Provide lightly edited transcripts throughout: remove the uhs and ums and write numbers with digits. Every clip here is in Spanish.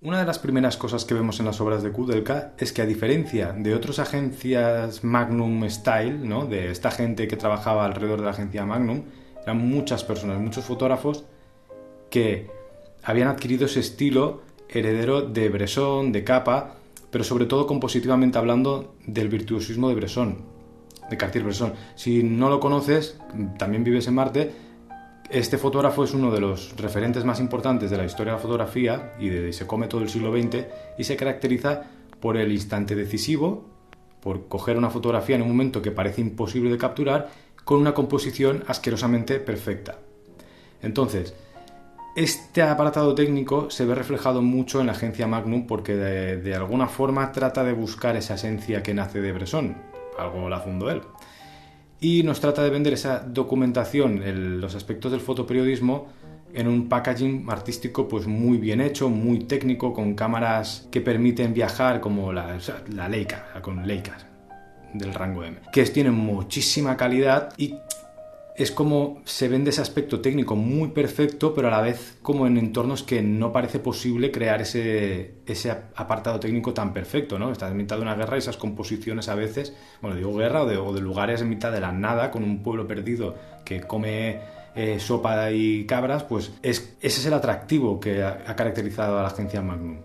Una de las primeras cosas que vemos en las obras de Koudelka es que, a diferencia de otras agencias Magnum Style, ¿no?, de esta gente que trabajaba alrededor de la agencia Magnum, eran muchas personas, muchos fotógrafos que habían adquirido ese estilo heredero de Bresson, de Capa, pero sobre todo compositivamente hablando del virtuosismo de Bresson, de Cartier-Bresson. Si no lo conoces, también vives en Marte. Este fotógrafo es uno de los referentes más importantes de la historia de la fotografía y se come todo el siglo XX, y se caracteriza por el instante decisivo, por coger una fotografía en un momento que parece imposible de capturar con una composición asquerosamente perfecta. Entonces, este apartado técnico se ve reflejado mucho en la agencia Magnum porque de alguna forma trata de buscar esa esencia que nace de Bresson, algo la fundó él. Y nos trata de vender esa documentación, los aspectos del fotoperiodismo, en un packaging artístico pues muy bien hecho, muy técnico, con cámaras que permiten viajar como la Leica, con Leicas del rango M, que tienen muchísima calidad, y es como se vende ese aspecto técnico muy perfecto, pero a la vez como en entornos que no parece posible crear ese apartado técnico tan perfecto, ¿no? Estás en mitad de una guerra y esas composiciones a veces, bueno, digo guerra o de lugares en mitad de la nada, con un pueblo perdido que come sopa y cabras, pues ese es el atractivo que ha caracterizado a la agencia Magnum.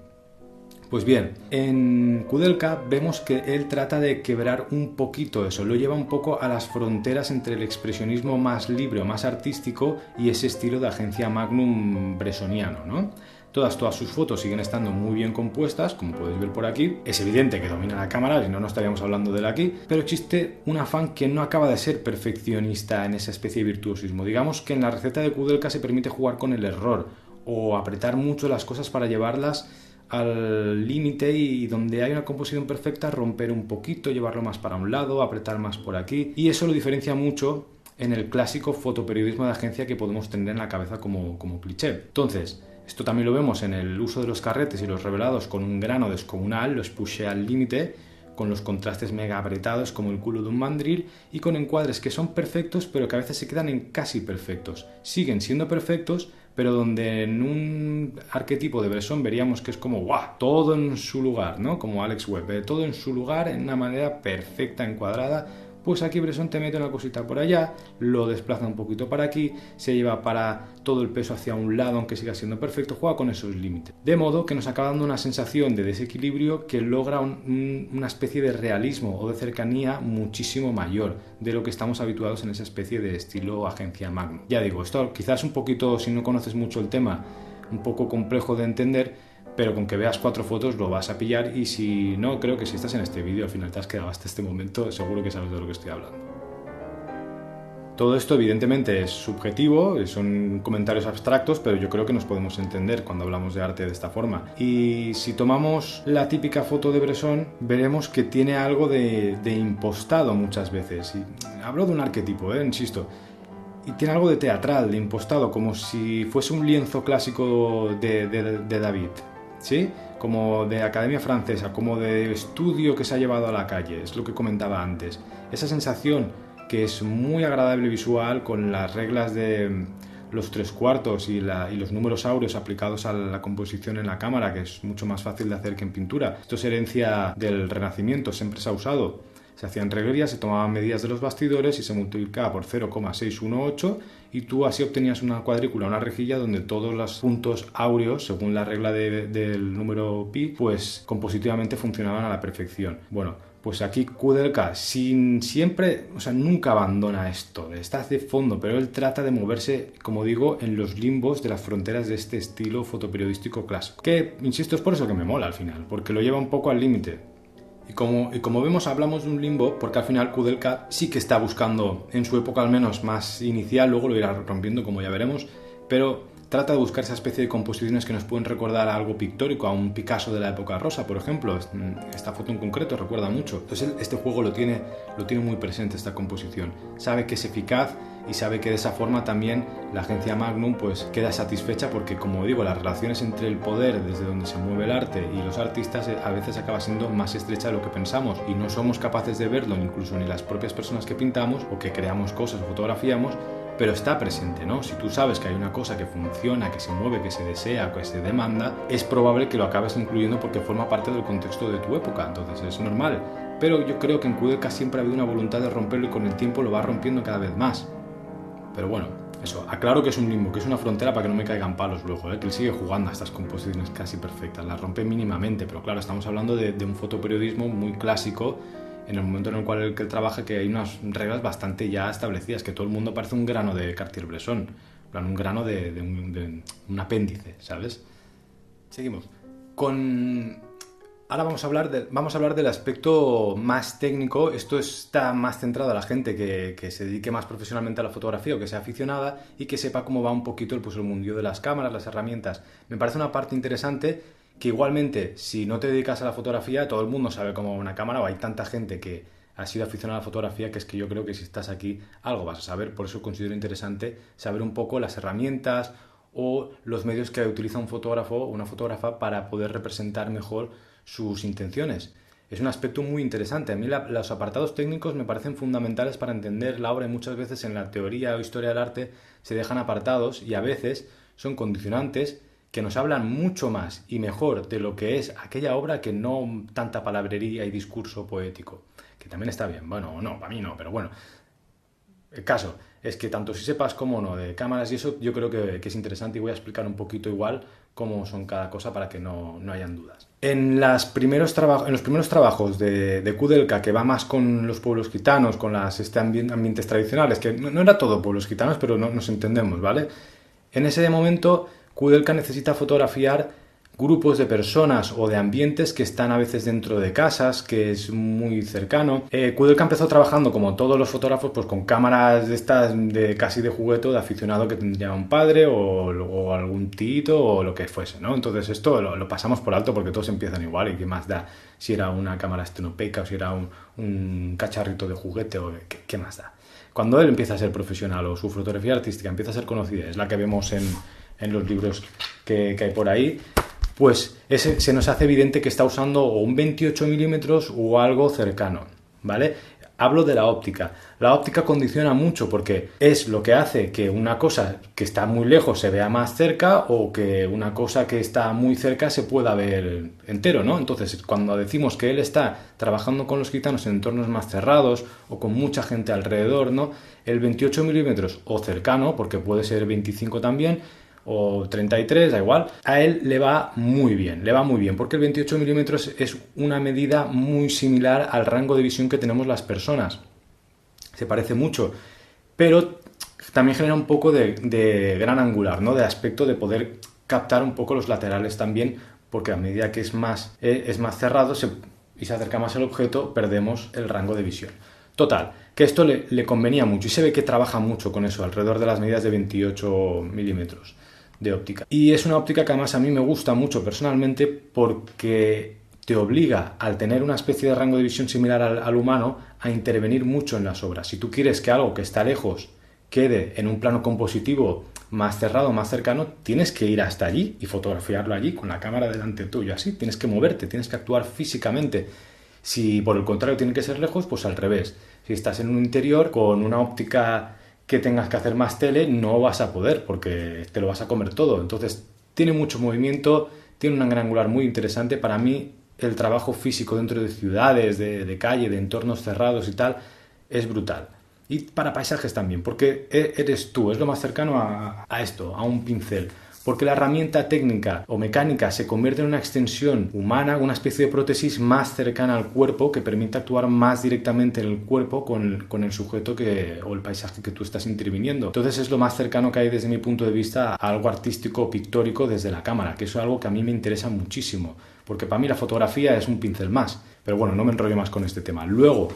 Pues bien, en Koudelka vemos que él trata de quebrar un poquito eso, lo lleva un poco a las fronteras entre el expresionismo más libre o más artístico y ese estilo de agencia Magnum bressoniano, ¿no? Todas sus fotos siguen estando muy bien compuestas, como podéis ver por aquí. Es evidente que domina la cámara, si no, no estaríamos hablando de él aquí, pero existe un afán que no acaba de ser perfeccionista en esa especie de virtuosismo. Digamos que en la receta de Koudelka se permite jugar con el error o apretar mucho las cosas para llevarlas al límite, y donde hay una composición perfecta romper un poquito, llevarlo más para un lado, apretar más por aquí, y eso lo diferencia mucho en el clásico fotoperiodismo de agencia que podemos tener en la cabeza como cliché. Entonces, esto también lo vemos en el uso de los carretes y los revelados con un grano descomunal, los pushé al límite, con los contrastes mega apretados como el culo de un mandril, y con encuadres que son perfectos pero que a veces se quedan en casi perfectos. Siguen siendo perfectos, pero donde en un arquetipo de Bresson veríamos que es como ¡guau!, todo en su lugar, ¿no? Como Alex Webb, todo en su lugar, en una manera perfecta, encuadrada. Pues aquí Bresson te mete una cosita por allá, lo desplaza un poquito para aquí, se lleva para todo el peso hacia un lado aunque siga siendo perfecto, juega con esos límites. De modo que nos acaba dando una sensación de desequilibrio que logra una especie de realismo o de cercanía muchísimo mayor de lo que estamos habituados en esa especie de estilo agencia Magnum. Ya digo, esto quizás un poquito, si no conoces mucho el tema, un poco complejo de entender, pero con que veas 4 fotos lo vas a pillar, y si no, creo que si estás en este vídeo al final te has quedado hasta este momento, seguro que sabes de lo que estoy hablando. Todo esto evidentemente es subjetivo, son comentarios abstractos, pero yo creo que nos podemos entender cuando hablamos de arte de esta forma. Y si tomamos la típica foto de Bresson, veremos que tiene algo de impostado muchas veces. Y hablo de un arquetipo, insisto. Y tiene algo de teatral, de impostado, como si fuese un lienzo clásico de David, ¿sí? Como de academia francesa, como de estudio que se ha llevado a la calle, es lo que comentaba antes. Esa sensación que es muy agradable visual, con las reglas de los 3/4 y los números áureos aplicados a la composición en la cámara, que es mucho más fácil de hacer que en pintura. Esto es herencia del Renacimiento, siempre se ha usado. Se hacían reglerías, se tomaban medidas de los bastidores y se multiplicaba por 0,618, y tú así obtenías una cuadrícula, una rejilla donde todos los puntos áureos, según la regla del número pi, pues compositivamente funcionaban a la perfección. Bueno, pues aquí Koudelka siempre, o sea, nunca abandona esto, está de fondo, pero él trata de moverse, como digo, en los limbos de las fronteras de este estilo fotoperiodístico clásico. Que, insisto, es por eso que me mola al final, porque lo lleva un poco al límite. Y como vemos, hablamos de un limbo porque al final Koudelka sí que está buscando, en su época al menos más inicial, luego lo irá rompiendo como ya veremos, pero trata de buscar esa especie de composiciones que nos pueden recordar a algo pictórico, a un Picasso de la época rosa, por ejemplo. Esta foto en concreto recuerda mucho. Entonces este juego lo tiene muy presente, esta composición. Sabe que es eficaz y sabe que de esa forma también la agencia Magnum pues queda satisfecha, porque, como digo, las relaciones entre el poder desde donde se mueve el arte y los artistas a veces acaba siendo más estrecha de lo que pensamos, y no somos capaces de verlo incluso ni las propias personas que pintamos o que creamos cosas o fotografiamos pero está presente, ¿no? Si tú sabes que hay una cosa que funciona, que se mueve, que se desea, que se demanda, es probable que lo acabes incluyendo porque forma parte del contexto de tu época, entonces es normal. Pero yo creo que en Kudelka siempre ha habido una voluntad de romperlo y con el tiempo lo va rompiendo cada vez más. Pero bueno, eso, aclaro que es un limbo, que es una frontera para que no me caigan palos luego, que él sigue jugando a estas composiciones casi perfectas, las rompe mínimamente, pero claro, estamos hablando de un fotoperiodismo muy clásico, en el momento en el cual él trabaja, que hay unas reglas bastante ya establecidas, que todo el mundo parece un grano de Cartier-Bresson, un grano de un apéndice, ¿sabes? Seguimos. Ahora vamos a hablar del aspecto más técnico. Esto está más centrado a la gente que se dedique más profesionalmente a la fotografía o que sea aficionada y que sepa cómo va un poquito el mundillo de las cámaras, las herramientas. Me parece una parte interesante que igualmente, si no te dedicas a la fotografía, todo el mundo sabe cómo va una cámara, o hay tanta gente que ha sido aficionada a la fotografía que es que yo creo que si estás aquí algo vas a saber. Por eso considero interesante saber un poco las herramientas o los medios que utiliza un fotógrafo o una fotógrafa para poder representar mejor sus intenciones. Es un aspecto muy interesante. A mí los apartados técnicos me parecen fundamentales para entender la obra, y muchas veces en la teoría o historia del arte se dejan apartados y a veces son condicionantes que nos hablan mucho más y mejor de lo que es aquella obra que no tanta palabrería y discurso poético, que también está bien. Bueno, no, para mí no, pero bueno. El caso es que tanto si sepas como no de cámaras y eso, yo creo que es interesante, y voy a explicar un poquito igual cómo son cada cosa para que no hayan dudas. En los primeros trabajos de Kudelka, que va más con los pueblos gitanos, con ambientes tradicionales, que no era todo pueblos gitanos, pero no nos entendemos, ¿vale? En ese momento, Kudelka necesita fotografiar grupos de personas o de ambientes que están a veces dentro de casas, que es muy cercano. Kudelka empezó trabajando, como todos los fotógrafos, pues con cámaras de estas casi de juguete, de aficionado que tendría un padre o algún tito o lo que fuese, ¿no? Entonces esto lo pasamos por alto porque todos empiezan igual, y qué más da si era una cámara estenopeica o si era un cacharrito de juguete, o qué más da. Cuando él empieza a ser profesional o su fotografía artística empieza a ser conocida, es la que vemos en los libros que hay por ahí, pues se nos hace evidente que está usando o un 28 milímetros o algo cercano, ¿vale? Hablo de la óptica. La óptica condiciona mucho porque es lo que hace que una cosa que está muy lejos se vea más cerca, o que una cosa que está muy cerca se pueda ver entero, ¿no? Entonces, cuando decimos que él está trabajando con los gitanos en entornos más cerrados o con mucha gente alrededor, ¿no? El 28 milímetros o cercano, porque puede ser 25 también, o 33, da igual, a él le va muy bien, porque el 28 milímetros es una medida muy similar al rango de visión que tenemos las personas. Se parece mucho, pero también genera un poco de gran angular, ¿no? De aspecto de poder captar un poco los laterales también, porque a medida que es más cerrado y se acerca más al objeto, perdemos el rango de visión. Total, que esto le convenía mucho, y se ve que trabaja mucho con eso, alrededor de las medidas de 28 milímetros de óptica. Y es una óptica que además a mí me gusta mucho personalmente, porque te obliga, al tener una especie de rango de visión similar al humano, a intervenir mucho en las obras. Si tú quieres que algo que está lejos quede en un plano compositivo más cerrado, más cercano, tienes que ir hasta allí y fotografiarlo allí con la cámara delante tuyo, así. Tienes que moverte, tienes que actuar físicamente. Si por el contrario tiene que ser lejos, pues al revés. Si estás en un interior con una óptica que tengas que hacer más tele, no vas a poder, porque te lo vas a comer todo. Entonces tiene mucho movimiento, tiene un gran angular muy interesante. Para mí el trabajo físico dentro de ciudades, de calle, de entornos cerrados y tal, es brutal. Y para paisajes también, porque eres tú, es lo más cercano a esto, a un pincel. Porque la herramienta técnica o mecánica se convierte en una extensión humana, una especie de prótesis más cercana al cuerpo, que permite actuar más directamente en el cuerpo con el sujeto o el paisaje que tú estás interviniendo. Entonces es lo más cercano que hay desde mi punto de vista a algo artístico o pictórico desde la cámara, que eso es algo que a mí me interesa muchísimo, porque para mí la fotografía es un pincel más. Pero bueno, no me enrollo más con este tema. Luego,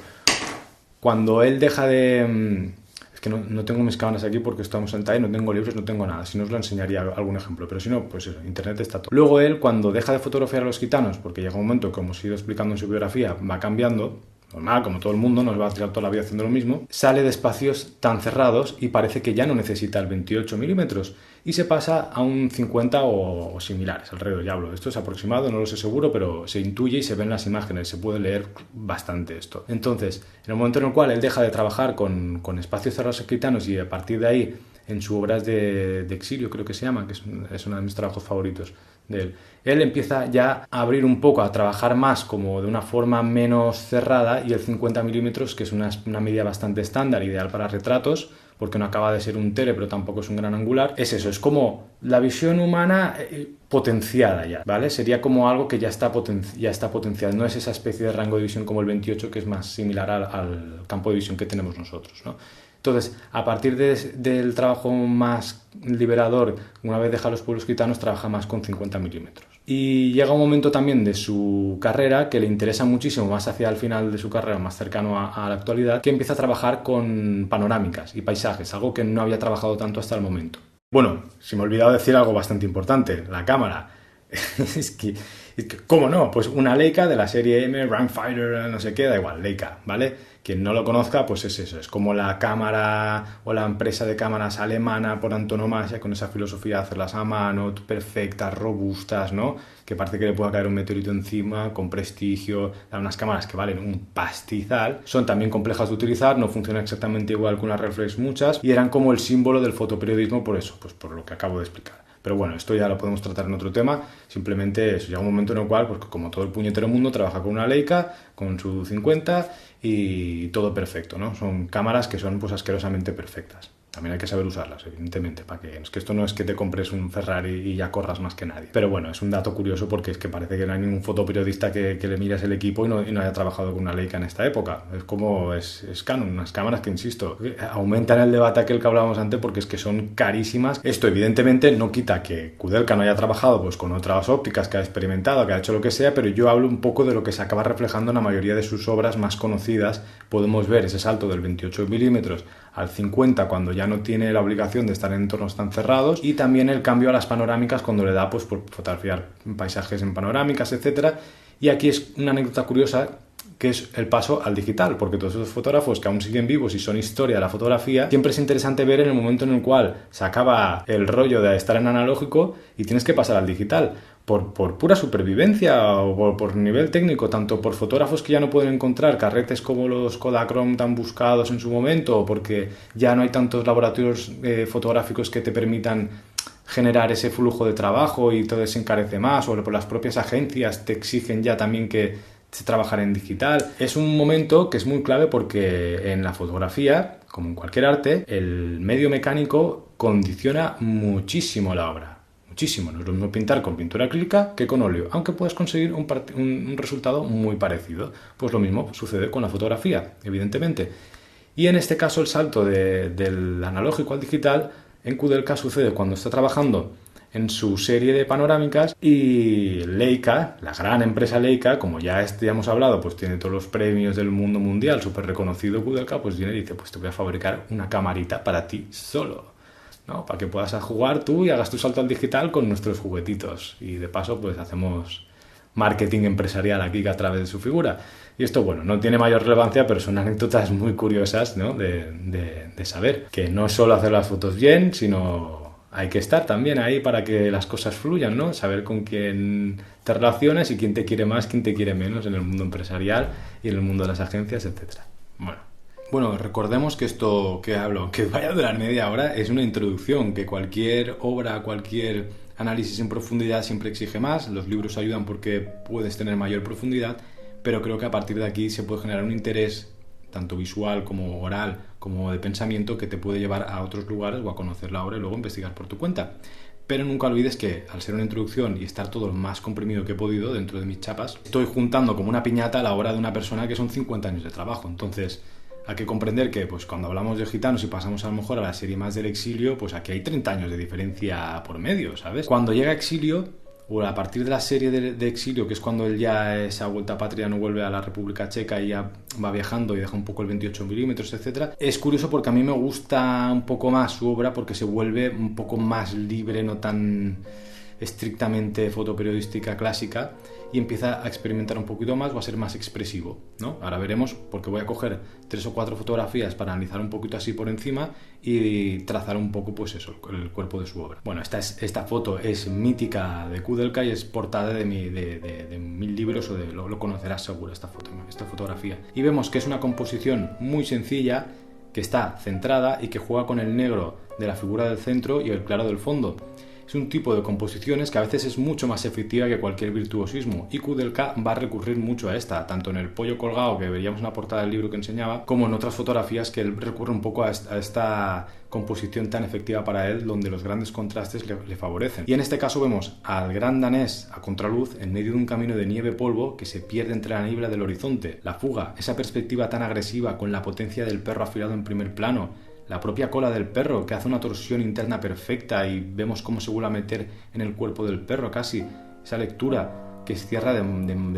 cuando él deja de... Es que no tengo mis cámaras aquí porque estamos en TAE, no tengo libros, no tengo nada. Si no os lo enseñaría algún ejemplo, pero si no, pues eso, internet está todo. Luego él, cuando deja de fotografiar a los gitanos, porque llega un momento, como os he ido explicando en su biografía, va cambiando, normal, como todo el mundo, no va a tirar toda la vida haciendo lo mismo, sale de espacios tan cerrados y parece que ya no necesita el 28 milímetros y se pasa a un 50 o similares, alrededor, ya hablo. Esto es aproximado, no lo sé seguro, pero se intuye y se ven las imágenes, se puede leer bastante esto. Entonces, en el momento en el cual él deja de trabajar con espacios cerrados escritanos y a partir de ahí, en sus obras de exilio, creo que se llama, que es uno de mis trabajos favoritos de él, él empieza ya a abrir un poco, a trabajar más como de una forma menos cerrada, y el 50 milímetros, que es una medida bastante estándar, ideal para retratos, porque no acaba de ser un tele, pero tampoco es un gran angular, es eso, es como la visión humana potenciada ya, ¿vale? Sería como algo que ya está potenciado, no es esa especie de rango de visión como el 28, que es más similar al campo de visión que tenemos nosotros, ¿no? Entonces, a partir del trabajo más liberador, una vez deja los pueblos gitanos, trabaja más con 50 milímetros. Y llega un momento también de su carrera que le interesa muchísimo, más hacia el final de su carrera, más cercano a la actualidad, que empieza a trabajar con panorámicas y paisajes, algo que no había trabajado tanto hasta el momento. Bueno, se me ha olvidado decir algo bastante importante, la cámara. es que, ¿cómo no? Pues una Leica de la serie M, Rangefinder, no sé qué, da igual, Leica, ¿vale? Quien no lo conozca, pues es eso, es como la cámara o la empresa de cámaras alemana por antonomasia, con esa filosofía de hacerlas a mano, perfectas, robustas, ¿no? Que parece que le pueda caer un meteorito encima, con prestigio, dan unas cámaras que valen un pastizal, son también complejas de utilizar, no funcionan exactamente igual que una reflex muchas, y eran como el símbolo del fotoperiodismo por eso, pues por lo que acabo de explicar. Pero bueno, esto ya lo podemos tratar en otro tema. Simplemente eso, llega un momento en el cual, pues como todo el puñetero mundo, trabaja con una Leica, con su 50 y todo perfecto, ¿no? Son cámaras que son pues asquerosamente perfectas. También hay que saber usarlas, evidentemente, para que es que esto no es que te compres un Ferrari y ya corras más que nadie. Pero bueno, es un dato curioso porque es que parece que no hay ningún fotoperiodista que le mires el equipo y no haya trabajado con una Leica en esta época. Es como es Canon, unas cámaras que, insisto, aumentan el debate aquel que hablábamos antes porque es que son carísimas. Esto evidentemente no quita que Kudelka no haya trabajado pues con otras ópticas, que ha experimentado, que ha hecho lo que sea, pero yo hablo un poco de lo que se acaba reflejando en la mayoría de sus obras más conocidas. Podemos ver ese salto del 28 milímetros al 50 cuando ya no tiene la obligación de estar en entornos tan cerrados, y también el cambio a las panorámicas cuando le da pues por fotografiar paisajes en panorámicas, etcétera. Y aquí es una anécdota curiosa, que es el paso al digital, porque todos esos fotógrafos que aún siguen vivos y son historia de la fotografía, siempre es interesante ver en el momento en el cual se acaba el rollo de estar en analógico y tienes que pasar al digital. Por pura supervivencia o por nivel técnico, tanto por fotógrafos que ya no pueden encontrar carretes como los Kodachrome tan buscados en su momento, o porque ya no hay tantos laboratorios fotográficos que te permitan generar ese flujo de trabajo y todo se encarece más, o por las propias agencias te exigen ya también que se trabajar en digital. Es un momento que es muy clave porque en la fotografía, como en cualquier arte, el medio mecánico condiciona muchísimo la obra. Muchísimo. No es lo mismo pintar con pintura acrílica que con óleo, aunque puedes conseguir un resultado muy parecido. Pues lo mismo sucede con la fotografía, evidentemente. Y en este caso el salto del analógico al digital en Kudelka sucede cuando está trabajando en su serie de panorámicas, y Leica, la gran empresa Leica, como ya hemos hablado, pues tiene todos los premios del mundo mundial, súper reconocido Kudelka, pues viene y dice, pues te voy a fabricar una camarita para ti solo, ¿no? Para que puedas jugar tú y hagas tu salto al digital con nuestros juguetitos. Y de paso, pues hacemos marketing empresarial aquí a través de su figura. Y esto, bueno, no tiene mayor relevancia, pero son anécdotas muy curiosas, ¿no? de saber que no es solo hacer las fotos bien, sino hay que estar también ahí para que las cosas fluyan, ¿no? Saber con quién te relacionas y quién te quiere más, quién te quiere menos en el mundo empresarial y en el mundo de las agencias, etcétera. Bueno, recordemos que esto que hablo, que vaya a durar media hora, es una introducción, que cualquier obra, cualquier análisis en profundidad siempre exige más. Los libros ayudan porque puedes tener mayor profundidad, pero creo que a partir de aquí se puede generar un interés tanto visual como oral como de pensamiento que te puede llevar a otros lugares o a conocer la obra y luego investigar por tu cuenta. Pero nunca olvides que al ser una introducción y estar todo lo más comprimido que he podido dentro de mis chapas, estoy juntando como una piñata la obra de una persona que son 50 años de trabajo. Entonces hay que comprender que pues cuando hablamos de gitanos y pasamos a lo mejor a la serie más del exilio, pues aquí hay 30 años de diferencia por medio, ¿sabes? Cuando llega exilio, o a partir de la serie de exilio, que es cuando él ya esa vuelta a patria, no vuelve a la República Checa y ya va viajando y deja un poco el 28 milímetros, etcétera. Es curioso porque a mí me gusta un poco más su obra porque se vuelve un poco más libre, no tan estrictamente fotoperiodística clásica y empieza a experimentar un poquito más o a ser más expresivo, ¿no? Ahora veremos, porque voy a coger 3 o 4 fotografías para analizar un poquito así por encima y trazar un poco, pues eso, el cuerpo de su obra. Bueno, esta foto es mítica de Kudelka y es portada de 1000 libros, o lo conocerás seguro, esta fotografía. Y vemos que es una composición muy sencilla, que está centrada y que juega con el negro de la figura del centro y el claro del fondo. Es un tipo de composiciones que a veces es mucho más efectiva que cualquier virtuosismo, y Kudelka va a recurrir mucho a esta, tanto en el pollo colgado que veríamos en la portada del libro que enseñaba, como en otras fotografías que él recurre un poco a esta composición tan efectiva para él, donde los grandes contrastes le favorecen. Y en este caso vemos al gran danés a contraluz en medio de un camino de nieve-polvo que se pierde entre la niebla del horizonte. La fuga, esa perspectiva tan agresiva con la potencia del perro afilado en primer plano, la propia cola del perro que hace una torsión interna perfecta y vemos cómo se vuelve a meter en el cuerpo del perro casi, esa lectura que cierra de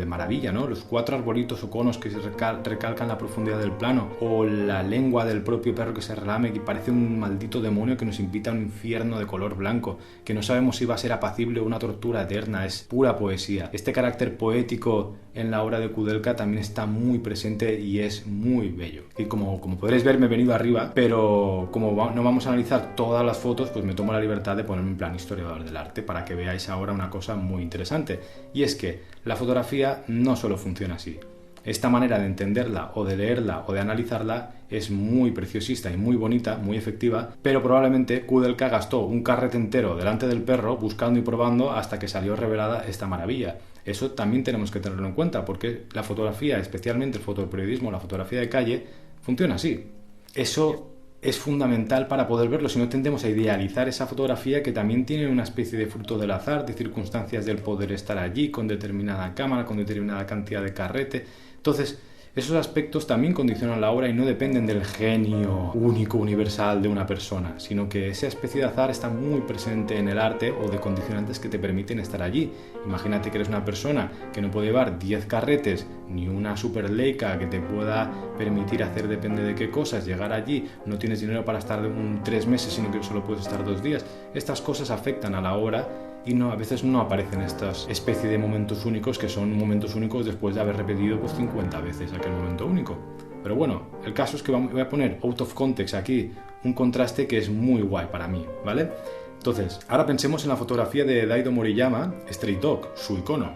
maravilla, ¿no? Los 4 arbolitos o conos que se recalcan la profundidad del plano, o la lengua del propio perro que se relame, que parece un maldito demonio que nos invita a un infierno de color blanco, que no sabemos si va a ser apacible o una tortura eterna. Es pura poesía. Este carácter poético en la obra de Kudelka también está muy presente y es muy bello. Y como podréis ver, me he venido arriba, pero como no vamos a analizar todas las fotos, pues me tomo la libertad de ponerme en plan historiador del arte para que veáis ahora una cosa muy interesante. Y es que la fotografía no solo funciona así. Esta manera de entenderla o de leerla o de analizarla es muy preciosista y muy bonita, muy efectiva, pero probablemente Kudelka gastó un carrete entero delante del perro buscando y probando hasta que salió revelada esta maravilla. Eso también tenemos que tenerlo en cuenta, porque la fotografía, especialmente el fotoperiodismo, la fotografía de calle, funciona así. Eso es fundamental para poder verlo, si no tendemos a idealizar esa fotografía que también tiene una especie de fruto del azar, de circunstancias del poder estar allí con determinada cámara, con determinada cantidad de carrete. Entonces, esos aspectos también condicionan la obra y no dependen del genio único, universal de una persona, sino que esa especie de azar está muy presente en el arte o de condicionantes que te permiten estar allí. Imagínate que eres una persona que no puede llevar 10 carretes ni una super Leica que te pueda permitir hacer depende de qué cosas, llegar allí, no tienes dinero para estar 3 meses, sino que solo puedes estar 2 días. Estas cosas afectan a la obra y a veces no aparecen estas especie de momentos únicos, que son momentos únicos después de haber repetido 50 veces aquel momento único. Pero bueno, el caso es que voy a poner out of context aquí un contraste que es muy guay para mí, ¿vale? Entonces, ahora pensemos en la fotografía de Daido Moriyama, Stray Dog, su icono.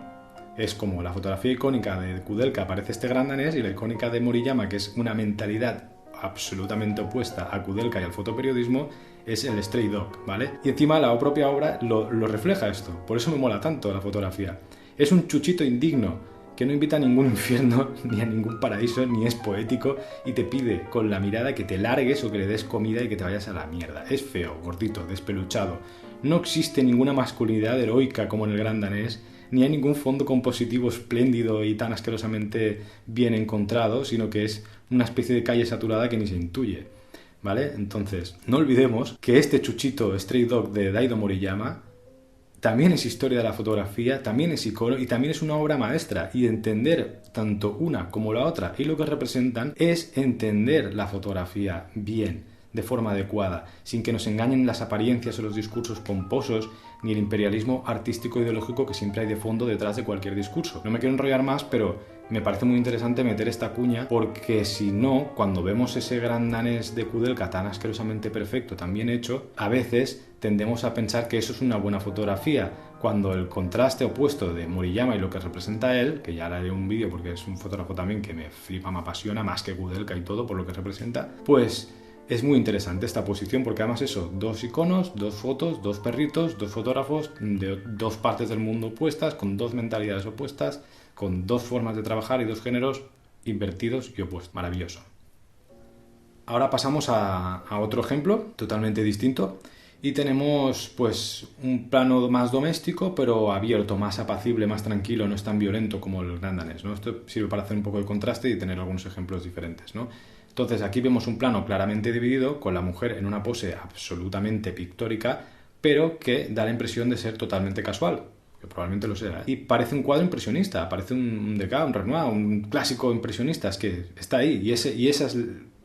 Es como la fotografía icónica de Kudelka, aparece este gran danés, y la icónica de Moriyama, que es una mentalidad absolutamente opuesta a Kudelka y al fotoperiodismo, es el Stray Dog, ¿vale? Y encima la propia obra lo refleja esto, por eso me mola tanto la fotografía. Es un chuchito indigno que no invita a ningún infierno ni a ningún paraíso, ni es poético, y te pide con la mirada que te largues o que le des comida y que te vayas a la mierda. Es feo, gordito, despeluchado. No existe ninguna masculinidad heroica como en el gran danés, ni hay ningún fondo compositivo espléndido y tan asquerosamente bien encontrado, sino que es una especie de calle saturada que ni se intuye, ¿vale? Entonces, no olvidemos que este chuchito Stray Dog de Daido Moriyama también es historia de la fotografía, también es icono y también es una obra maestra. Y entender tanto una como la otra y lo que representan es entender la fotografía bien, de forma adecuada, sin que nos engañen las apariencias o los discursos pomposos, ni el imperialismo artístico ideológico que siempre hay de fondo detrás de cualquier discurso. No me quiero enrollar más, pero me parece muy interesante meter esta cuña, porque si no, cuando vemos ese gran danés de Kudelka tan asquerosamente perfecto, tan bien hecho, a veces tendemos a pensar que eso es una buena fotografía, cuando el contraste opuesto de Moriyama y lo que representa él, que ya le haré un vídeo porque es un fotógrafo también que me flipa, me apasiona, más que Kudelka y todo por lo que representa, pues es muy interesante esta posición, porque además eso, 2 iconos, 2 fotos, 2 perritos, 2 fotógrafos de 2 partes del mundo opuestas, con 2 mentalidades opuestas, con 2 formas de trabajar y 2 géneros invertidos y opuestos. Maravilloso. Ahora pasamos a otro ejemplo totalmente distinto y tenemos pues un plano más doméstico, pero abierto, más apacible, más tranquilo, no es tan violento como el gran danés, ¿no? Esto sirve para hacer un poco de contraste y tener algunos ejemplos diferentes, ¿no? Entonces aquí vemos un plano claramente dividido, con la mujer en una pose absolutamente pictórica, pero que da la impresión de ser totalmente casual, que probablemente lo sea, ¿eh? Y parece un cuadro impresionista, parece un Degas, un Renoir, un clásico impresionista, es que está ahí, y ese es,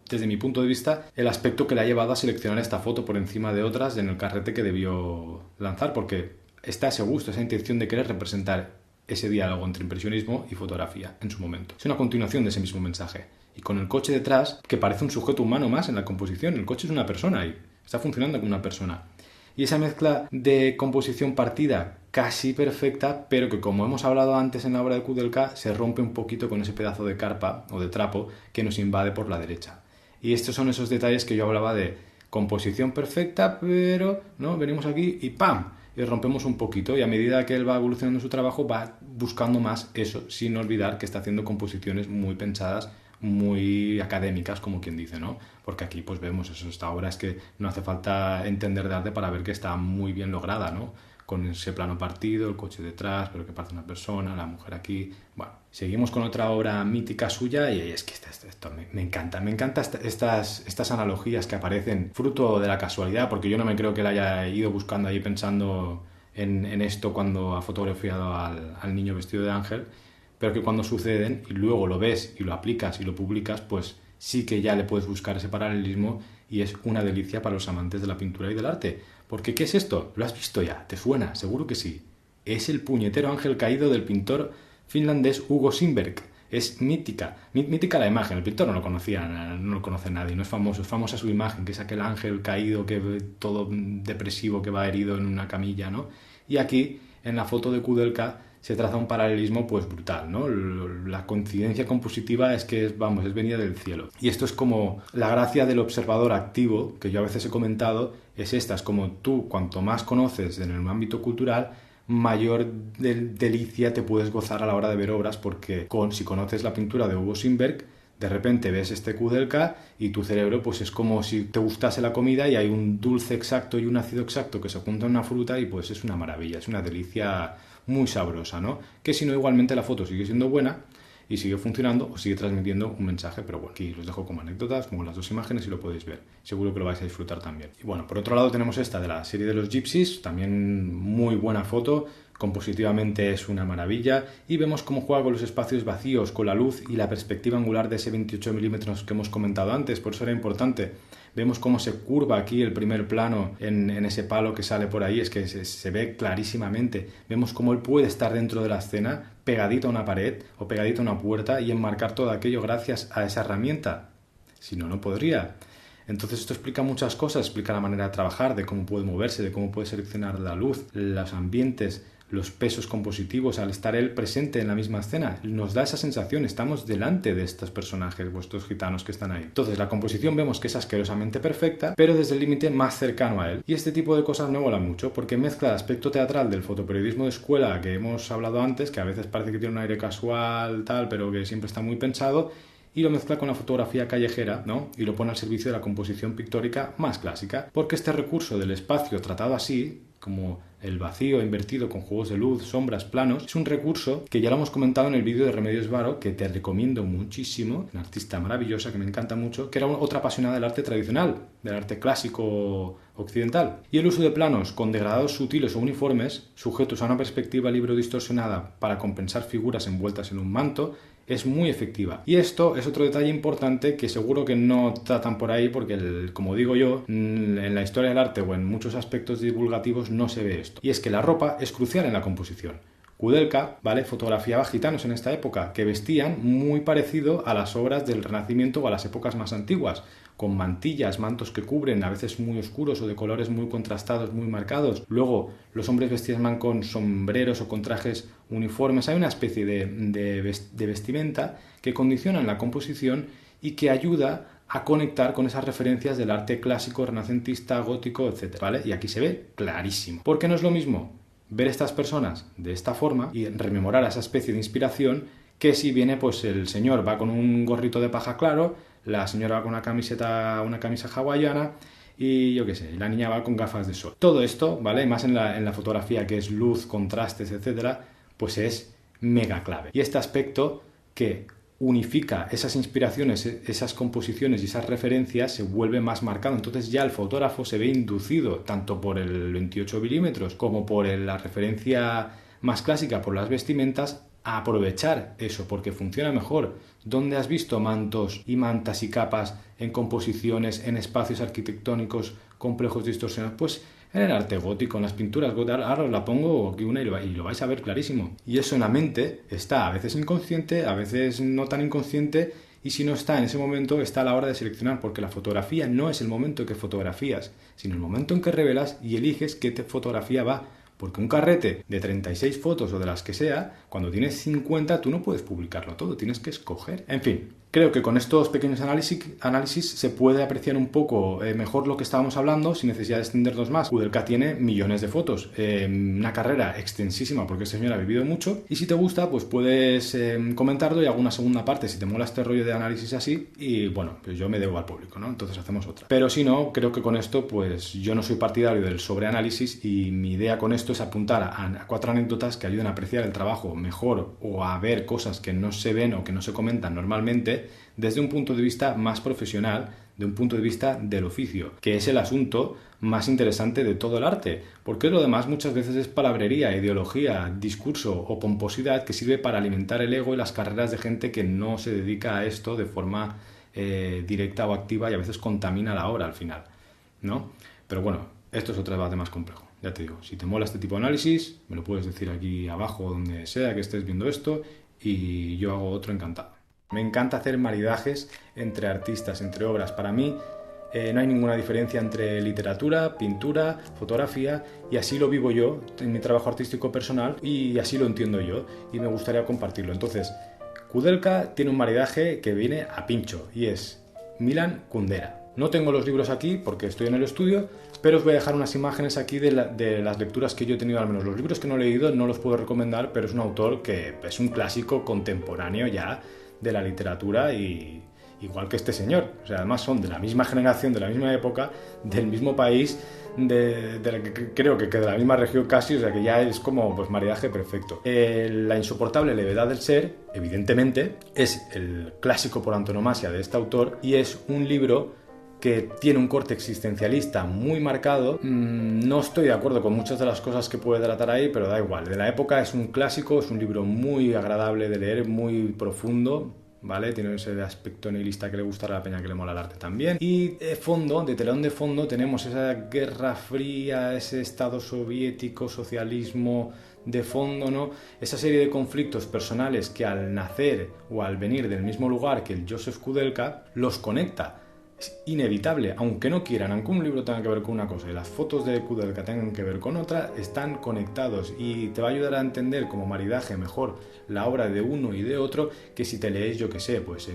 desde mi punto de vista, el aspecto que le ha llevado a seleccionar esta foto por encima de otras en el carrete que debió lanzar, porque está ese gusto, esa intención de querer representar ese diálogo entre impresionismo y fotografía en su momento. Es una continuación de ese mismo mensaje. Y con el coche detrás, que parece un sujeto humano más en la composición. El coche es una persona y está funcionando como una persona. Y esa mezcla de composición partida casi perfecta, pero que como hemos hablado antes en la obra de Kudelka, se rompe un poquito con ese pedazo de carpa o de trapo que nos invade por la derecha. Y estos son esos detalles que yo hablaba de composición perfecta, pero no venimos aquí y ¡pam! Y rompemos un poquito, y a medida que él va evolucionando su trabajo va buscando más eso, sin olvidar que está haciendo composiciones muy pensadas, muy académicas, como quien dice, ¿no? Porque aquí pues vemos eso, esta obra es que no hace falta entender de arte para ver que está muy bien lograda, ¿no? Con ese plano partido, el coche detrás, pero que parece una persona, la mujer aquí. Bueno, seguimos con otra obra mítica suya y es que esto me encanta. Me encantan estas analogías que aparecen fruto de la casualidad, porque yo no me creo que él haya ido buscando ahí pensando en esto cuando ha fotografiado al niño vestido de ángel, pero que cuando suceden y luego lo ves y lo aplicas y lo publicas, pues sí que ya le puedes buscar ese paralelismo y es una delicia para los amantes de la pintura y del arte. Porque ¿qué es esto? ¿Lo has visto ya? ¿Te suena? Seguro que sí. Es el puñetero ángel caído del pintor finlandés Hugo Simberg. Es mítica la imagen. El pintor no lo conocía, no lo conoce nadie, no es famoso. Es famosa su imagen, que es aquel ángel caído, que todo depresivo, que va herido en una camilla, ¿no? Y aquí, en la foto de Kudelka, se traza un paralelismo pues brutal, ¿no? La coincidencia compositiva es que es venida del cielo. Y esto es como la gracia del observador activo, que yo a veces he comentado, es esta, es como tú, cuanto más conoces en el ámbito cultural, mayor delicia te puedes gozar a la hora de ver obras, porque si conoces la pintura de Hugo Simberg, de repente ves este Kudelka y tu cerebro pues es como si te gustase la comida y hay un dulce exacto y un ácido exacto que se juntan en una fruta y pues es una maravilla, es una delicia muy sabrosa, ¿no? Que si no, igualmente la foto sigue siendo buena y sigue funcionando o sigue transmitiendo un mensaje, pero bueno, aquí los dejo como anécdotas, como las dos imágenes y lo podéis ver. Seguro que lo vais a disfrutar también. Y bueno, por otro lado tenemos esta de la serie de los Gypsies, también muy buena foto, compositivamente es una maravilla y vemos cómo juega con los espacios vacíos, con la luz y la perspectiva angular de ese 28 milímetros que hemos comentado antes, por eso era importante. Vemos cómo se curva aquí el primer plano en ese palo que sale por ahí, es que se ve clarísimamente. Vemos cómo él puede estar dentro de la escena, pegadito a una pared o pegadito a una puerta y enmarcar todo aquello gracias a esa herramienta. Si no, no podría. Entonces esto explica muchas cosas, explica la manera de trabajar, de cómo puede moverse, de cómo puede seleccionar la luz, los ambientes, los pesos compositivos, al estar él presente en la misma escena. Nos da esa sensación, estamos delante de estos personajes, vuestros gitanos que están ahí. Entonces la composición vemos que es asquerosamente perfecta, pero desde el límite más cercano a él. Y este tipo de cosas me mola mucho, porque mezcla el aspecto teatral del fotoperiodismo de escuela que hemos hablado antes, que a veces parece que tiene un aire casual, tal, pero que siempre está muy pensado, y lo mezcla con la fotografía callejera, ¿no? Y lo pone al servicio de la composición pictórica más clásica, porque este recurso del espacio tratado así, como el vacío invertido con juegos de luz, sombras, planos, es un recurso que ya lo hemos comentado en el vídeo de Remedios Varo, que te recomiendo muchísimo, una artista maravillosa que me encanta mucho, que era otra apasionada del arte tradicional, del arte clásico occidental. Y el uso de planos con degradados sutiles o uniformes, sujetos a una perspectiva libre o distorsionada para compensar figuras envueltas en un manto, es muy efectiva. Y esto es otro detalle importante que seguro que no tratan por ahí porque, como digo yo, en la historia del arte o en muchos aspectos divulgativos no se ve esto. Y es que la ropa es crucial en la composición. Kudelka, ¿vale?, fotografiaba gitanos en esta época que vestían muy parecido a las obras del Renacimiento o a las épocas más antiguas, con mantillas, mantos que cubren, a veces muy oscuros o de colores muy contrastados, muy marcados. Luego, los hombres vestían con sombreros o con trajes uniformes. Hay una especie de vestimenta que condiciona la composición y que ayuda a conectar con esas referencias del arte clásico, renacentista, gótico, etc., ¿vale? Y aquí se ve clarísimo. ¿Por qué no es lo mismo ver estas personas de esta forma y rememorar a esa especie de inspiración que si viene pues el señor va con un gorrito de paja claro, la señora va con una camisa hawaiana y yo qué sé, la niña va con gafas de sol? Todo esto, ¿vale?, más en la fotografía que es luz, contrastes, etcétera, pues es mega clave. Y este aspecto que unifica esas inspiraciones, esas composiciones y esas referencias se vuelve más marcado. Entonces ya el fotógrafo se ve inducido tanto por el 28 milímetros como por la referencia más clásica, por las vestimentas, a aprovechar eso porque funciona mejor. ¿Dónde has visto mantos y mantas y capas en composiciones, en espacios arquitectónicos complejos distorsionados? Pues en el arte gótico, en las pinturas góticas. Ahora os la pongo aquí una y lo vais a ver clarísimo. Y eso en la mente está a veces inconsciente, a veces no tan inconsciente, y si no está en ese momento, está a la hora de seleccionar, porque la fotografía no es el momento en que fotografías, sino el momento en que revelas y eliges qué fotografía va. Porque un carrete de 36 fotos o de las que sea, cuando tienes 50 tú no puedes publicarlo todo, tienes que escoger. En fin, creo que con estos pequeños análisis se puede apreciar un poco mejor lo que estábamos hablando sin necesidad de extendernos más. Kudelka tiene millones de fotos, una carrera extensísima porque este señor ha vivido mucho, y si te gusta pues puedes comentarlo y hago una segunda parte si te mola este rollo de análisis así, y bueno, pues yo me debo al público, ¿no? Entonces hacemos otra. Pero si no, creo que con esto pues yo no soy partidario del sobreanálisis, y mi idea con esto es apuntar a 4 anécdotas que ayuden a apreciar el trabajo mejor o a ver cosas que no se ven o que no se comentan normalmente desde un punto de vista más profesional, de un punto de vista del oficio, que es el asunto más interesante de todo el arte, porque lo demás muchas veces es palabrería, ideología, discurso o pomposidad que sirve para alimentar el ego y las carreras de gente que no se dedica a esto de forma directa o activa, y a veces contamina la obra al final, ¿no? Pero bueno, esto es otro debate más complejo. Ya te digo, si te mola este tipo de análisis, me lo puedes decir aquí abajo donde sea que estés viendo esto, y yo hago otro encantado. Me encanta hacer maridajes entre artistas, entre obras. Para mí no hay ninguna diferencia entre literatura, pintura, fotografía, y así lo vivo yo en mi trabajo artístico personal, y así lo entiendo yo, y me gustaría compartirlo. Entonces, Kudelka tiene un maridaje que viene a pincho, y es Milan Kundera. No tengo los libros aquí porque estoy en el estudio, pero os voy a dejar unas imágenes aquí de las lecturas que yo he tenido. Al menos los libros que no he leído no los puedo recomendar, pero es un autor que es un clásico contemporáneo ya de la literatura, y igual que este señor. O sea, además son de la misma generación, de la misma época, del mismo país, de la que creo que de la misma región casi, o sea que ya es como pues maridaje perfecto. La insoportable levedad del ser, evidentemente, es el clásico por antonomasia de este autor, y es un libro que tiene un corte existencialista muy marcado. No estoy de acuerdo con muchas de las cosas que puede tratar ahí, pero da igual. De la época es un clásico, es un libro muy agradable de leer, muy profundo, ¿vale? Tiene ese aspecto nihilista que le gusta a la peña que le mola el arte también. Y de fondo, de telón de fondo, tenemos esa guerra fría, ese estado soviético, socialismo de fondo, ¿no? Esa serie de conflictos personales que al nacer o al venir del mismo lugar que el Joseph Kudelka los conecta. Es inevitable, aunque no quieran, aunque un libro tenga que ver con una cosa y las fotos de Kudelka tengan que ver con otra, están conectados, y te va a ayudar a entender como maridaje mejor la obra de uno y de otro que si te lees, yo que sé, pues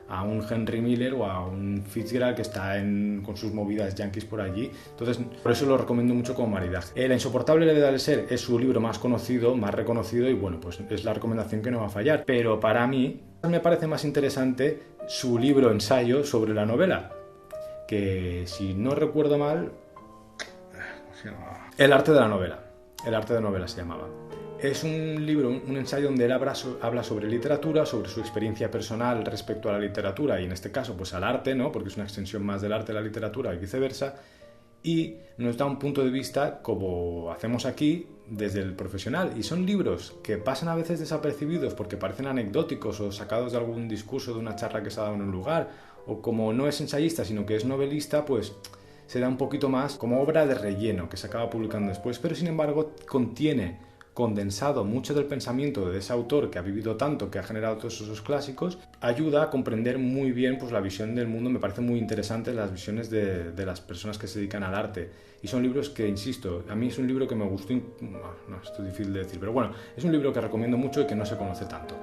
a un Henry Miller o a un Fitzgerald que está con sus movidas yankees por allí. Entonces, por eso lo recomiendo mucho como maridaje. La insoportable levedad del ser es su libro más conocido, más reconocido, y bueno, pues es la recomendación que no va a fallar. Pero para mí me parece más interesante su libro ensayo sobre la novela, que si no recuerdo mal, El arte de la novela. El arte de la novela se llamaba. Es un libro, un ensayo donde él habla sobre literatura, sobre su experiencia personal respecto a la literatura, y en este caso pues al arte, ¿no? Porque es una extensión más del arte de la literatura y viceversa, y nos da un punto de vista, como hacemos aquí, desde el profesional. Y son libros que pasan a veces desapercibidos porque parecen anecdóticos o sacados de algún discurso de una charla que se ha dado en un lugar, o como no es ensayista sino que es novelista, pues se da un poquito más como obra de relleno que se acaba publicando después, pero sin embargo contiene condensado mucho del pensamiento de ese autor que ha vivido tanto, que ha generado todos esos clásicos, ayuda a comprender muy bien pues la visión del mundo. Me parece muy interesante las visiones de las personas que se dedican al arte, y son libros que, insisto, a mí es un libro que me gustó, no, esto es difícil de decir, pero bueno, es un libro que recomiendo mucho y que no se conoce tanto.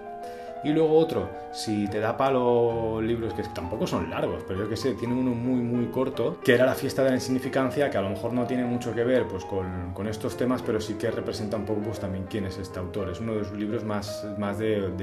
Y luego otro, si te da palo libros que tampoco son largos, pero yo que sé, tiene uno muy muy corto, que era La fiesta de la insignificancia, que a lo mejor no tiene mucho que ver pues con estos temas, pero sí que representa un poco pues también quién es este autor. Es uno de sus libros más del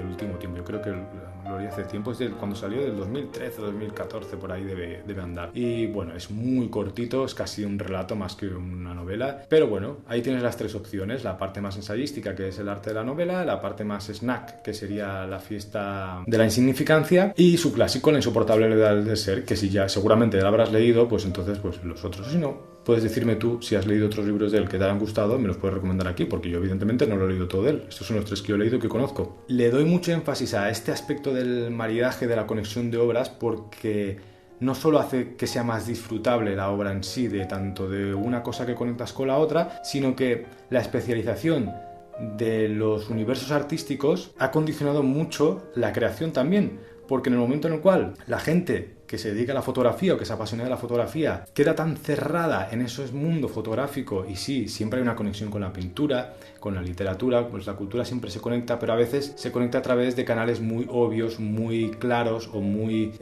último tiempo. Yo creo que lo leí hace tiempo, es cuando salió, del 2013 o 2014, por ahí debe andar. Y bueno, es muy cortito, es casi un relato más que una novela, pero bueno, ahí tienes las tres opciones: la parte más ensayística, que es el arte de la novela; la parte más snack, que sería La fiesta de la insignificancia; y su clásico, La insoportable levedad del ser, que si ya seguramente la habrás leído, pues entonces pues los otros. Si no, puedes decirme tú si has leído otros libros de él que te hayan gustado, me los puedes recomendar aquí, porque yo evidentemente no lo he leído todo de él. Estos son los tres que yo he leído que conozco. Le doy mucho énfasis a este aspecto del maridaje, de la conexión de obras, porque no solo hace que sea más disfrutable la obra en sí, de tanto de una cosa que conectas con la otra, sino que la especialización de los universos artísticos ha condicionado mucho la creación también, porque en el momento en el cual la gente que se dedica a la fotografía o que se apasiona de la fotografía queda tan cerrada en ese mundo fotográfico, y sí, siempre hay una conexión con la pintura, con la literatura, pues la cultura siempre se conecta, pero a veces se conecta a través de canales muy obvios, muy claros o muy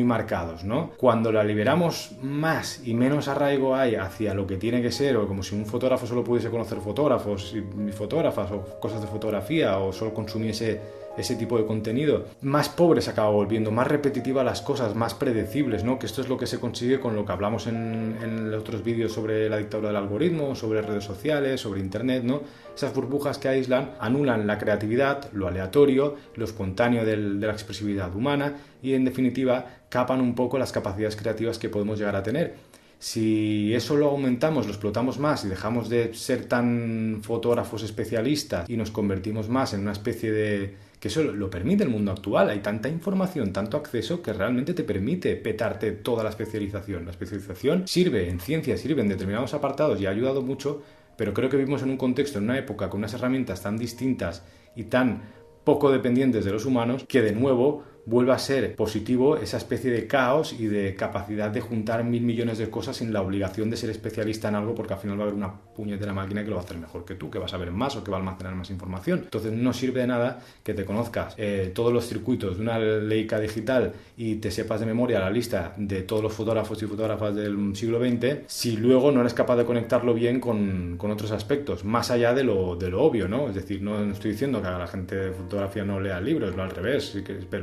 marcados, ¿no? Cuando la liberamos más y menos arraigo hay hacia lo que tiene que ser, o como si un fotógrafo solo pudiese conocer fotógrafos y fotógrafas o cosas de fotografía, o solo consumiese ese tipo de contenido, más pobre se acaba volviendo, más repetitiva las cosas, más predecibles, ¿no? Que esto es lo que se consigue con lo que hablamos en los otros vídeos sobre la dictadura del algoritmo, sobre redes sociales, sobre internet, ¿no? Esas burbujas que aíslan anulan la creatividad, lo aleatorio, lo espontáneo de la expresividad humana y, en definitiva, capan un poco las capacidades creativas que podemos llegar a tener. Si eso lo aumentamos, lo explotamos más y dejamos de ser tan fotógrafos especialistas y nos convertimos más en una especie de... que eso lo permite el mundo actual, hay tanta información, tanto acceso que realmente te permite petarte toda la especialización. La especialización sirve en ciencia, sirve en determinados apartados y ha ayudado mucho, pero creo que vivimos en un contexto, en una época con unas herramientas tan distintas y tan poco dependientes de los humanos que de nuevo vuelva a ser positivo esa especie de caos y de capacidad de juntar 1000 millones de cosas sin la obligación de ser especialista en algo, porque al final va a haber una puñetera máquina que lo va a hacer mejor que tú, que va a saber más o que va a almacenar más información. Entonces no sirve de nada que te conozcas todos los circuitos de una Leica digital y te sepas de memoria la lista de todos los fotógrafos y fotógrafas del siglo XX si luego no eres capaz de conectarlo bien con otros aspectos, más allá de lo obvio, ¿no? Es decir, no estoy diciendo que a la gente de fotografía no lea libros, lo al revés,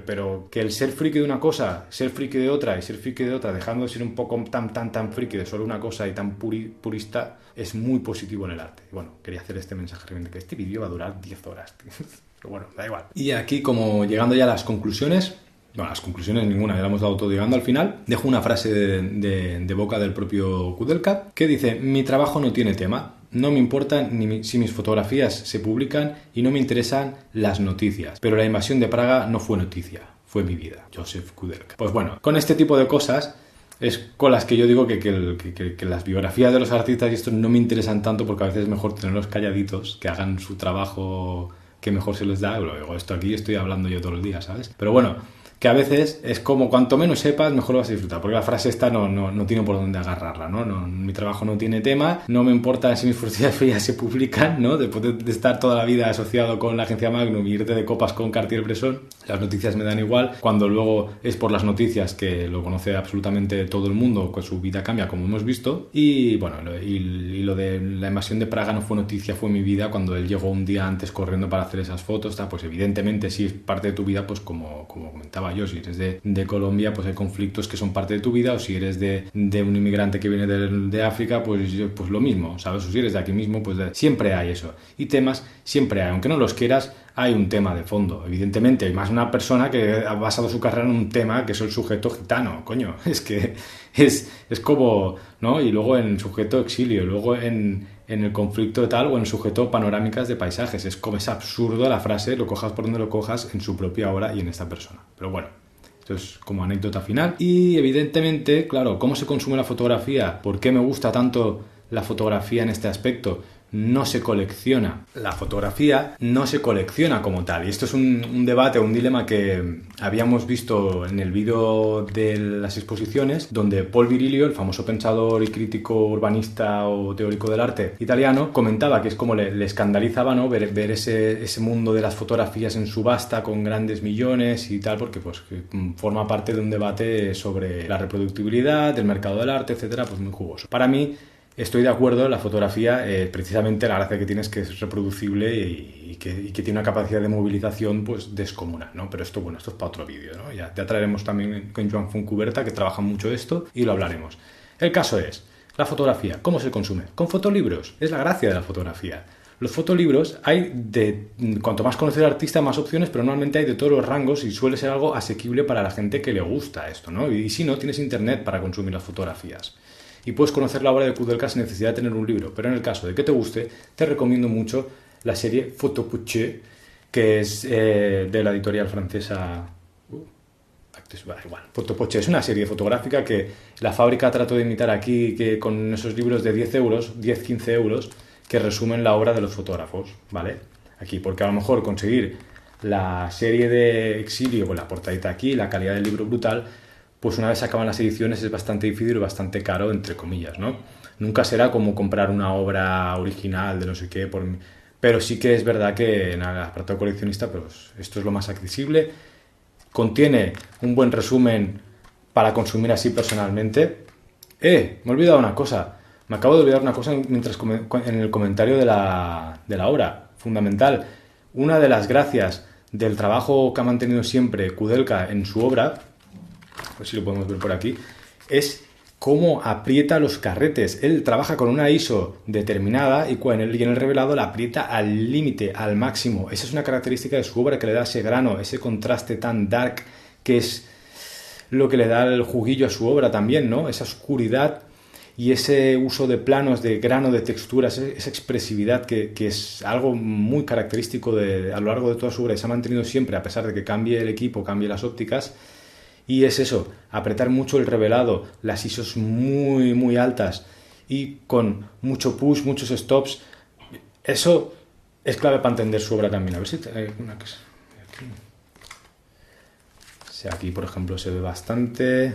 pero que el ser friki de una cosa, ser friki de otra y ser friki de otra, dejando de ser un poco tan friki de solo una cosa y tan purista, es muy positivo en el arte. Y bueno, quería hacer este mensaje, que este vídeo va a durar 10 horas, tío. Pero bueno, da igual. Y aquí, como llegando ya a las conclusiones, bueno, las conclusiones ninguna, ya la hemos dado todo llegando al final, dejo una frase de boca del propio Kudelka, que dice: mi trabajo no tiene tema. No me importa si mis fotografías se publican y no me interesan las noticias. Pero la invasión de Praga no fue noticia, fue mi vida. Joseph Kudelka. Pues bueno, con este tipo de cosas es con las que yo digo que las biografías de los artistas y esto no me interesan tanto, porque a veces es mejor tenerlos calladitos, que hagan su trabajo que mejor se les da. Luego esto aquí estoy hablando yo todos los días, ¿sabes? Pero bueno, que a veces es como cuanto menos sepas, mejor lo vas a disfrutar, porque la frase esta no tiene por dónde agarrarla, ¿no? Mi trabajo no tiene tema, no me importa si mis fotografías se publican, ¿no? Después de estar toda la vida asociado con la agencia Magnum y irte de copas con Cartier-Bresson, las noticias me dan igual, cuando luego es por las noticias que lo conoce absolutamente todo el mundo, que su vida cambia, como hemos visto. Y bueno, y lo de la invasión de Praga no fue noticia, fue mi vida, cuando él llegó un día antes corriendo para hacer esas fotos, pues evidentemente si es parte de tu vida, pues como comentaba yo, si eres de Colombia, pues hay conflictos que son parte de tu vida, o si eres de un inmigrante que viene de África, pues lo mismo, ¿sabes? O si eres de aquí mismo, pues siempre hay eso. Y temas siempre hay, aunque no los quieras, hay un tema de fondo, evidentemente, y más una persona que ha basado su carrera en un tema que es el sujeto gitano, coño, es que es como, ¿no? Y luego en el sujeto exilio, luego en el conflicto tal, o en el sujeto panorámicas de paisajes. Es como, es absurdo la frase, lo cojas por donde lo cojas, en su propia obra y en esta persona. Pero bueno, esto es como anécdota final. Y evidentemente, claro, ¿cómo se consume la fotografía? ¿Por qué me gusta tanto la fotografía en este aspecto? No se colecciona. La fotografía no se colecciona como tal. Y esto es un debate, un dilema que habíamos visto en el vídeo de las exposiciones, donde Paul Virilio, el famoso pensador y crítico urbanista o teórico del arte italiano, comentaba que es como le escandalizaba, ¿no? ver ese mundo de las fotografías en subasta con grandes millones y tal, porque pues que forma parte de un debate sobre la reproductibilidad, del mercado del arte, etcétera, pues muy jugoso. Para mí, estoy de acuerdo, la fotografía, precisamente la gracia que tiene es que es reproducible y que tiene una capacidad de movilización pues descomunal, ¿no? Pero esto es para otro vídeo, ¿no? Ya traeremos también con Joan Fontcuberta, que trabaja mucho esto, y lo hablaremos. El caso es, la fotografía, ¿cómo se consume? Con fotolibros, es la gracia de la fotografía. Los fotolibros hay cuanto más conocer al artista, más opciones, pero normalmente hay de todos los rangos y suele ser algo asequible para la gente que le gusta esto, ¿no? Y si no, tienes internet para consumir las fotografías. Y puedes conocer la obra de Kudelka sin necesidad de tener un libro. Pero en el caso de que te guste, te recomiendo mucho la serie Photopouché, que es de la editorial francesa igual, Fotopoche es una serie fotográfica que la fábrica trató de imitar aquí, que con esos libros de 10 euros, 10-15 euros, que resumen la obra de los fotógrafos, ¿vale? Aquí, porque a lo mejor conseguir la serie de Exilio con la portadita aquí, la calidad del libro brutal, pues una vez se acaban las ediciones es bastante difícil y bastante caro, entre comillas, ¿no? Nunca será como comprar una obra original de no sé qué, pero sí que es verdad que en el apartado coleccionista, pues esto es lo más accesible. Contiene un buen resumen para consumir así personalmente. Me he olvidado una cosa. Me acabo de olvidar una cosa mientras en el comentario de la obra. Fundamental. Una de las gracias del trabajo que ha mantenido siempre Kudelka en su obra, a ver si lo podemos ver por aquí, es cómo aprieta los carretes. Él trabaja con una ISO determinada y en el revelado la aprieta al límite, al máximo. Esa es una característica de su obra que le da ese grano, ese contraste tan dark, que es lo que le da el juguillo a su obra también, ¿no? Esa oscuridad y ese uso de planos, de grano, de texturas, esa expresividad que es algo muy característico a lo largo de toda su obra y se ha mantenido siempre, a pesar de que cambie el equipo, cambie las ópticas. Y es eso, apretar mucho el revelado, las ISOs muy, muy altas y con mucho push, muchos stops. Eso es clave para entender su obra también. A ver si hay una que aquí. O sea, aquí, por ejemplo, se ve bastante.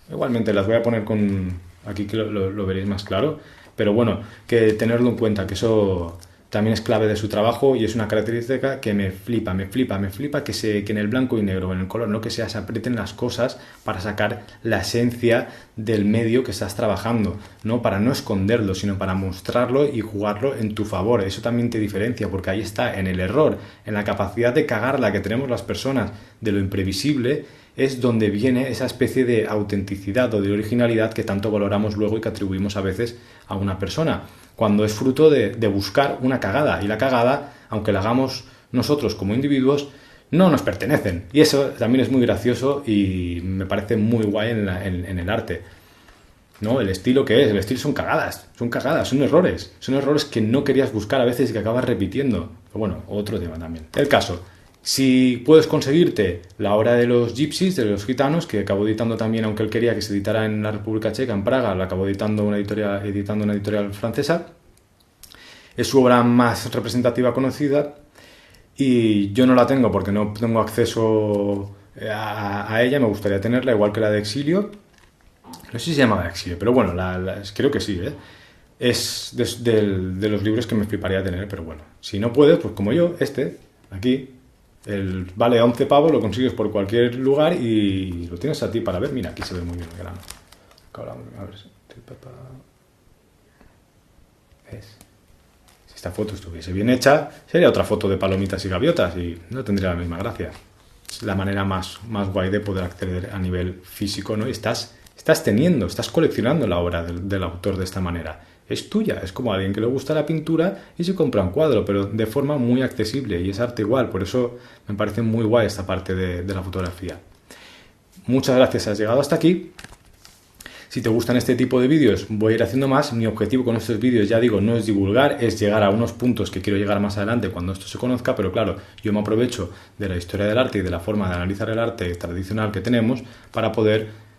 Igualmente las voy a poner con aquí que lo veréis más claro. Pero bueno, que tenerlo en cuenta, que eso también es clave de su trabajo y es una característica que me flipa, que en el blanco y negro, en el color, no que se aprieten las cosas para sacar la esencia del medio que estás trabajando, no para no esconderlo, sino para mostrarlo y jugarlo en tu favor. Eso también te diferencia, porque ahí está, en el error, en la capacidad de cagarla que tenemos las personas, de lo imprevisible, es donde viene esa especie de autenticidad o de originalidad que tanto valoramos luego y que atribuimos a veces a una persona, cuando es fruto de buscar una cagada, y la cagada, aunque la hagamos nosotros como individuos, no nos pertenecen. Y eso también es muy gracioso y me parece muy guay en el arte, ¿no? El estilo que es, el estilo son cagadas, son errores que no querías buscar a veces y que acabas repitiendo. Pero bueno, otro tema también. El caso, si puedes conseguirte la obra de los gypsies, de los gitanos, que acabó editando también, aunque él quería que se editara en la República Checa, en Praga, la acabó editando una editorial francesa. Es su obra más representativa conocida y yo no la tengo porque no tengo acceso a ella, me gustaría tenerla, igual que la de Exilio. No sé si se llama Exilio, pero bueno, creo que sí, ¿eh? Es de los libros que me fliparía tener, pero bueno, si no puedes, pues como yo, aquí, vale 11 pavos, lo consigues por cualquier lugar y lo tienes a ti para ver. Mira, aquí se ve muy bien el grano. A ver si... ¿Ves? Si esta foto estuviese bien hecha, sería otra foto de palomitas y gaviotas y no tendría la misma gracia. Es la manera más guay de poder acceder a nivel físico, ¿no? Y estás coleccionando la obra del autor de esta manera. Es tuya, es como alguien que le gusta la pintura y se compra un cuadro, pero de forma muy accesible y es arte igual. Por eso me parece muy guay esta parte de la fotografía. Muchas gracias, has llegado hasta aquí. Si te gustan este tipo de vídeos, voy a ir haciendo más. Mi objetivo con estos vídeos, ya digo, no es divulgar, es llegar a unos puntos que quiero llegar más adelante cuando esto se conozca, pero claro, yo me aprovecho de la historia del arte y de la forma de analizar el arte tradicional que tenemos para poder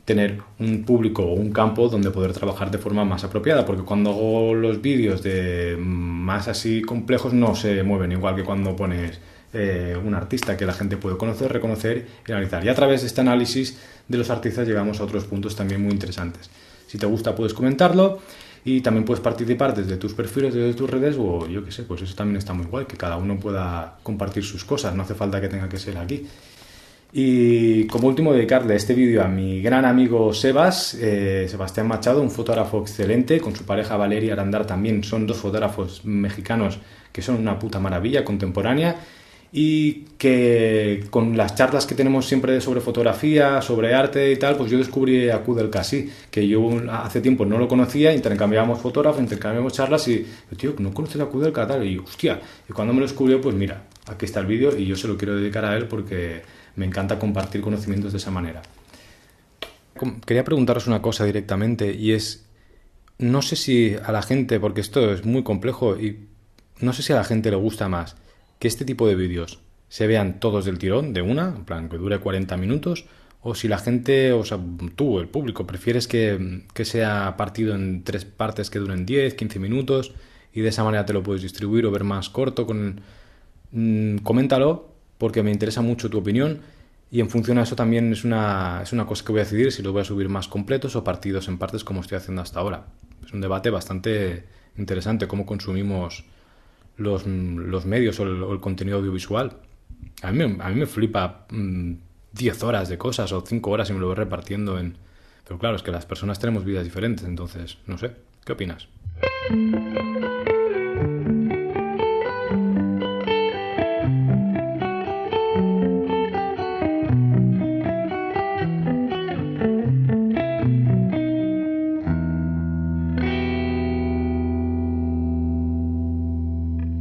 tener un público o un campo donde poder trabajar de forma más apropiada, porque cuando hago los vídeos de más así complejos no se mueven igual que cuando pones un artista que la gente puede conocer, reconocer y analizar. Y a través de este análisis de los artistas llegamos a otros puntos también muy interesantes. Si te gusta puedes comentarlo y también puedes participar desde tus perfiles, desde tus redes o yo qué sé, pues eso también está muy guay, que cada uno pueda compartir sus cosas, no hace falta que tenga que ser aquí. Y como último dedicarle este vídeo a mi gran amigo Sebastián Machado, un fotógrafo excelente, con su pareja Valeria Arandar también, son dos fotógrafos mexicanos que son una puta maravilla contemporánea y que con las charlas que tenemos siempre sobre fotografía, sobre arte y tal, pues yo descubrí a Kudelka así, que yo hace tiempo no lo conocía, intercambiábamos fotógrafos, intercambiábamos charlas y tío, ¿no conoces a Kudelka tal? Y hostia, y cuando me lo descubrió, pues mira, aquí está el vídeo y yo se lo quiero dedicar a él porque me encanta compartir conocimientos de esa manera. Quería preguntaros una cosa directamente y es, no sé si a la gente, porque esto es muy complejo y no sé si a la gente le gusta más que este tipo de vídeos se vean todos del tirón, de una, en plan que dure 40 minutos, o si la gente, o sea, tú, el público, prefieres que sea partido en 3 partes que duren 10, 15 minutos y de esa manera te lo puedes distribuir o ver más corto. Coméntalo porque me interesa mucho tu opinión y en función a eso también es una cosa que voy a decidir si los voy a subir más completos o partidos en partes como estoy haciendo hasta ahora. Es un debate bastante interesante cómo consumimos los medios o el contenido audiovisual. A mí me flipa 10 horas de cosas o 5 horas y me lo voy repartiendo en... Pero claro, es que las personas tenemos vidas diferentes, entonces, no sé. ¿Qué opinas?